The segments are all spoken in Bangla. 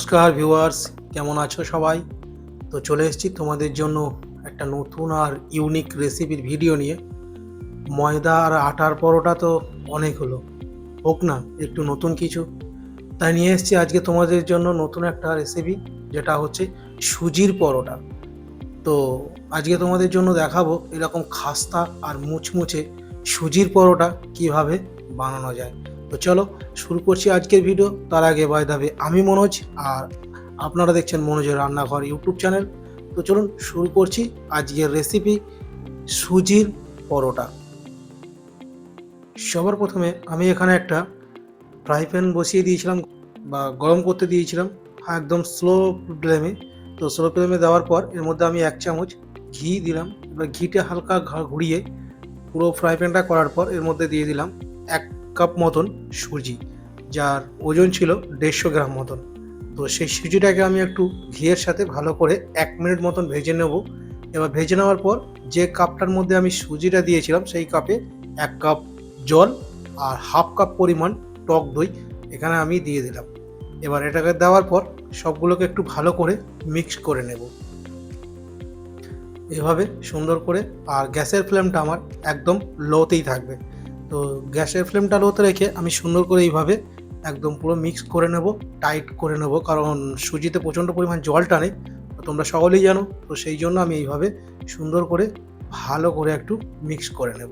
নমস্কার ভিউয়ার্স, কেমন আছো সবাই? তো চলে এসেছি তোমাদের জন্য একটা নতুন আর ইউনিক রেসিপির ভিডিও নিয়ে। ময়দা আর আটার পরোটা তো অনেক হলো, হোক না একটু নতুন কিছু। তাই নিয়ে এসেছি আজকে তোমাদের জন্য নতুন একটা রেসিপি, যেটা হচ্ছে সুজির পরোটা। তো আজকে তোমাদের জন্য দেখাবো এরকম খাস্তা আর মুচমুচে সুজির পরোটা কিভাবে বানানো যায়। তো চলো শুরু করছি আজকের ভিডিও। তার আগে বাই দাবে আমি মনোজ, আর আপনারা দেখছেন মনোজের রান্নাঘর ইউটিউব চ্যানেল। তো চলুন শুরু করছি আজকের রেসিপি, সুজির পরোটা। সবার প্রথমে আমি এখানে একটা ফ্রাই প্যান বসিয়ে দিয়েছিলাম বা গরম করতে দিয়েছিলাম, একদম স্লো ফ্লেমে। তো স্লো ফ্লেমে দেওয়ার পর এর মধ্যে আমি 1 চামচ ঘি দিলাম। এবার ঘিটা হালকা ঘুরিয়ে পুরো ফ্রাই প্যানটা করার পর এর মধ্যে দিয়ে দিলাম 1 কাপ মতন সুজি, যার ওজন ছিল 150 গ্রাম মতন। তো সেই সুজিটাকে আমি একটু ঘিয়ের সাথে ভালো করে 1 মিনিট মতন ভেজে নেব। এবার ভেজে নেওয়ার পর যে কাপটার মধ্যে আমি সুজিটা দিয়েছিলাম সেই কাপে 1 কাপ জল আর হাফ কাপ পরিমাণ টক দই এখানে আমি দিয়ে দিলাম। এবার এটাকে দেওয়ার পর সবগুলোকে একটু ভালো করে মিক্স করে নেব এভাবে সুন্দর করে। আর গ্যাসের ফ্লেমটা আমার একদম লোতেই থাকবে। তো গ্যাসের ফ্লেমটা লোতে রেখে আমি সুন্দর করে এইভাবে একদম পুরো মিক্স করে নেব, টাইট করে নেব, কারণ সুজিতে প্রচণ্ড পরিমাণ জল টানে, তো তোমরা সকলেই জানো। তো সেই জন্য আমি এইভাবে সুন্দর করে ভালো করে একটু মিক্স করে নেব।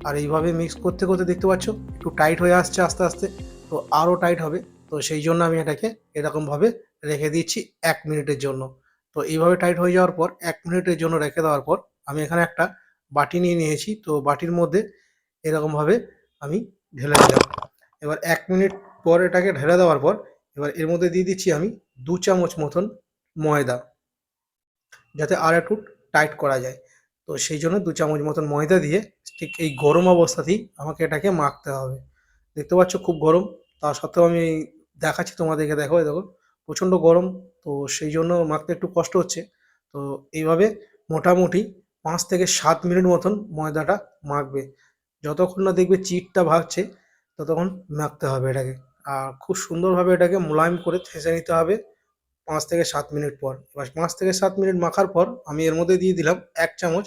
আর এইভাবে মিক্স করতে করতে দেখতে পাচ্ছ একটু টাইট হয়ে আসছে আস্তে আস্তে, তো আরও টাইট হবে। তো সেই জন্য আমি এটাকে এরকমভাবে রেখে দিচ্ছি 1 মিনিটের জন্য। তো এইভাবে টাইট হয়ে যাওয়ার পর 1 মিনিটের জন্য রেখে দেওয়ার পর আমি এখানে একটা বাটি নিয়ে নিয়েছি। তো বাটির মধ্যে এরকমভাবে আমি ঢেলে দিলাম। এবার 1 মিনিট পর এটাকে ঢেলে দেওয়ার পর এবার এর মধ্যে দিয়ে দিচ্ছি আমি 2 চামচ মতন ময়দা, যাতে আর একটু টাইট করা যায়। তো সেই জন্য 2 চামচ মতন ময়দা দিয়ে ঠিক এই গরম অবস্থাতেই আমাকে এটাকে মাখতে হবে। দেখতে পাচ্ছ খুব গরম, তা সত্ত্বেও আমি দেখাচ্ছি তোমাদেরকে। দেখো, এই দেখো প্রচণ্ড গরম। তো সেই জন্য মাখতে একটু কষ্ট হচ্ছে। তো এইভাবে মোটামুটি 5 থেকে 7 মিনিট মতন ময়দাটা মাখবে। যতক্ষণ না দেখবে চিটটা ভাগছে ততক্ষণ মাখতে হবে এটাকে। আর খুব সুন্দরভাবে এটাকে মোলায়েম করে ঠেসে নিতে হবে 5 থেকে 7 মিনিট পর। এবার 5 থেকে 7 মিনিট মাখার পর আমি এর মধ্যে দিয়ে দিলাম 1 চামচ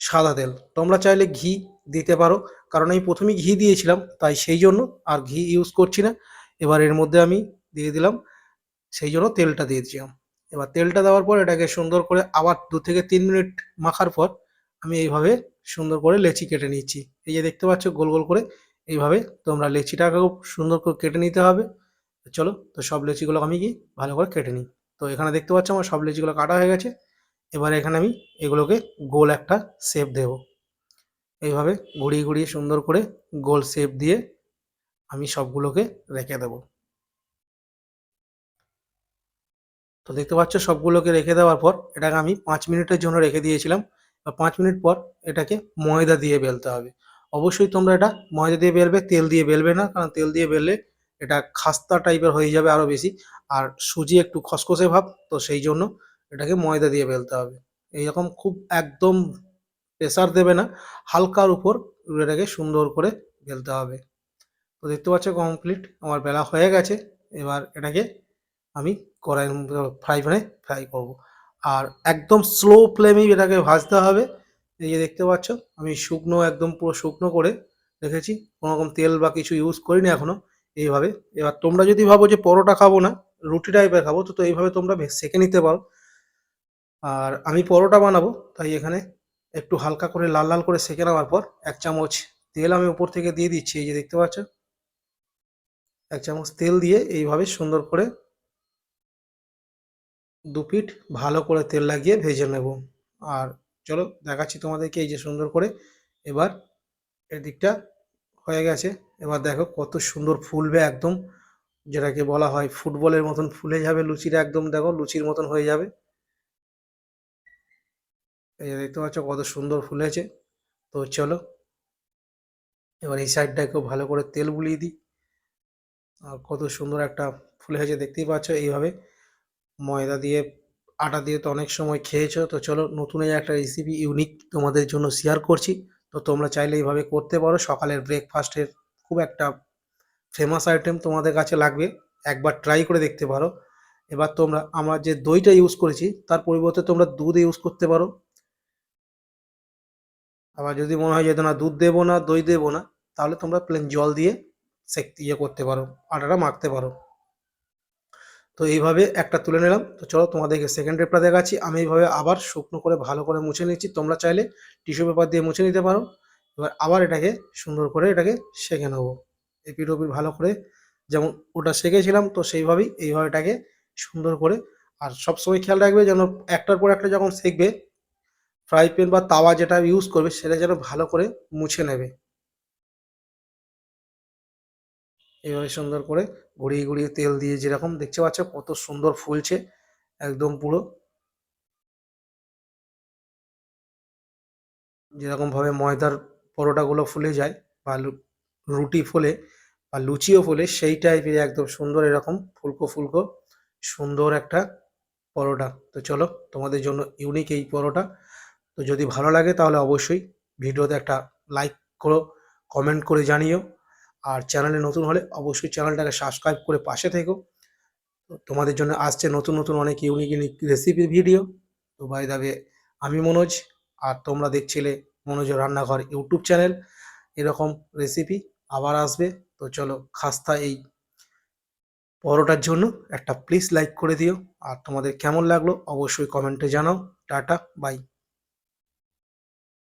সাদা তেল। তোমরা চাইলে ঘি দিতে পারো, কারণ আমি প্রথমেই ঘি দিয়েছিলাম তাই সেই জন্য আর ঘি ইউজ করছি না। এবার এর মধ্যে আমি দিয়ে দিলাম, সেই জন্য তেলটা দিয়ে দিলাম। এবার তেলটা দেওয়ার পর এটাকে সুন্দর করে আবার 2 থেকে 3 মিনিট মাখার পর আমি এইভাবে সুন্দর করে লেচি কেটে নিচ্ছি। এই যে দেখতে পাচ্ছ গোল গোল করে, এইভাবে তোমরা লেচিটাকেও সুন্দর করে কেটে নিতে হবে। চলো, তো সব লেচিগুলো আমি কি ভালো করে কেটে নিই। তো এখানে দেখতে পাচ্ছ আমার সব লেচিগুলো কাটা হয়ে গেছে। এবারে এখানে আমি এগুলোকে গোল একটা শেপ দেব। এইভাবে ঘুরিয়ে ঘুরিয়ে সুন্দর করে গোল শেপ দিয়ে আমি সবগুলোকে রেখে দেবো। তো দেখতে পাচ্ছ সবগুলোকে রেখে দেওয়ার পর এটাকে আমি 5 মিনিটের জন্য রেখে দিয়েছিলাম। 5 মিনিট পর এটাকে ময়দা দিয়ে বেলতে হবে। অবশ্যই তোমরা এটা ময়দা দিয়ে বেলবে, তেল দিয়ে বেলবে না, কারণ তেল দিয়ে বেললে এটা খাস্তা টাইপের হয়ে যাবে আরও বেশি। আর সুজি একটু খসখসে ভাব, তো সেই জন্য এটাকে ময়দা দিয়ে বেলতে হবে। এইরকম খুব একদম প্রেসার দেবে না, হালকার উপর এটাকে সুন্দর করে বেলতে হবে। তো দেখতে পাচ্ছ কমপ্লিট আমার বেলা হয়ে গেছে। এবার এটাকে আমি কড়াইয়ের ফ্রাই প্যানে ফ্রাই করব। আর একদম স্লো ফ্লেমেই এটাকে ভাজতে হবে। এই যে দেখতে পাচ্ছ আমি শুকনো, একদম পুরো শুকনো করে রেখেছি, কোনো রকম তেল বা কিছু ইউজ করিনি এখনো। এইভাবে এবার তোমরা যদি ভাবো যে পরোটা খাবো না, রুটি টাইপের খাবো, তো এইভাবে তোমরা সেঁকে নিতে পারো। আর আমি পরোটা বানাবো তাই এখানে একটু হালকা করে লাল লাল করে সেঁকে নেওয়ার পর 1 চামচ তেল আমি উপর থেকে দিয়ে দিচ্ছি। এই যে দেখতে পাচ্ছ 1 চামচ তেল দিয়ে এইভাবে সুন্দর করে 2 পিঠ ভালো করে তেল লাগিয়ে ভেজে নেব। আর চলো দেখাচ্ছি তোমাদেরকে, এই যে সুন্দর করে এবার এদিকটা হয়ে গেছে। এবার দেখো কত সুন্দর ফুলবে একদম, যেটাকে বলা হয় ফুটবলের মতন ফুলে যাবে লুচিটা, একদম দেখো লুচির মতন হয়ে যাবে। এই যে দেখতে পাচ্ছ কত সুন্দর ফুলেছে। তো চলো এবার এই সাইডটাকেও ভালো করে তেল বুলিয়ে দিই। আর কত সুন্দর একটা ফুলে হয়েছে দেখতেই পাচ্ছ। এইভাবে ময়দা দিয়ে আটা দিয়ে তো অনেক সময় খেয়েছো, তো চলো নতুন এই একটা রেসিপি ইউনিক তোমাদের জন্য শেয়ার করছি। তো তোমরা চাইলে এইভাবে করতে পারো, সকালের ব্রেকফাস্টের খুব একটা ফেমাস আইটেম তোমাদের কাছে লাগবে, একবার ট্রাই করে দেখতে পারো। এবার আমরা যে দইটা ইউজ করেছি তার পরিবর্তে তোমরা দুধ ইউজ করতে পারো। আবার যদি মনে হয় যে না দুধ দেবো না দই দেবো না, তাহলে তোমরা প্লেন জল দিয়ে করতে পারো, আটাটা মাখতে পারো। তো এইভাবে একটা তুলে নিলাম। তো চলো তোমাদেরকে সেকেন্ড রেপটা দেখাচ্ছি। আমি এইভাবে আবার শুকনো করে ভালো করে মুছে নিচ্ছি, তোমরা চাইলে টিস্যু পেপার দিয়ে মুছে নিতে পারো। এবার আবার এটাকে সুন্দর করে এটাকে সেঁকে নেবো এপিঠ ওপিঠ ভালো করে, যেমন ওটা সেঁকেছিলাম তো সেইভাবেই এইভাবে এটাকে সুন্দর করে। আর সবসময় খেয়াল রাখবে যেন একটার পর একটা যখন সেঁকবে, ফ্রাই প্যান বা তাওয়া যেটা ইউজ করবে সেটা যেন ভালো করে মুছে নেবে। এইভাবে সুন্দর করে গড়িয়ে গড়িয়ে তেল দিয়ে যেরকম দেখতে পাচ্ছ কত সুন্দর ফুলছে, একদম পুরো যেরকমভাবে ময়দার পরোটাগুলো ফুলে যায় বা রুটি ফোলে বা লুচিও ফোলে, সেই টাইপের একদম সুন্দর এরকম ফুলকো ফুলকো সুন্দর একটা পরোটা। তো চলো তোমাদের জন্য ইউনিক এই পরোটা। তো যদি ভালো লাগে তাহলে অবশ্যই ভিডিওতে একটা লাইক করো, কমেন্ট করে জানিও। আর চ্যানেলে নতুন হলে অবশ্যই চ্যানেলটাকে সাবস্ক্রাইব করে পাশে থেকো। তো তোমাদের জন্য আসছে নতুন নতুন অনেক ইউনিক ইউনিক রেসিপির ভিডিও। তো বাই দ্য ওয়ে, আমি মনোজ, আর তোমরা দেখছিলে মনোজের রান্নাঘর ইউটিউব চ্যানেল। এরকম রেসিপি আবার আসবে। তো চলো খাস্তা এই পরোটার জন্য একটা প্লিজ লাইক করে দিও। আর তোমাদের কেমন লাগলো অবশ্যই কমেন্টে জানাও। Tata bye.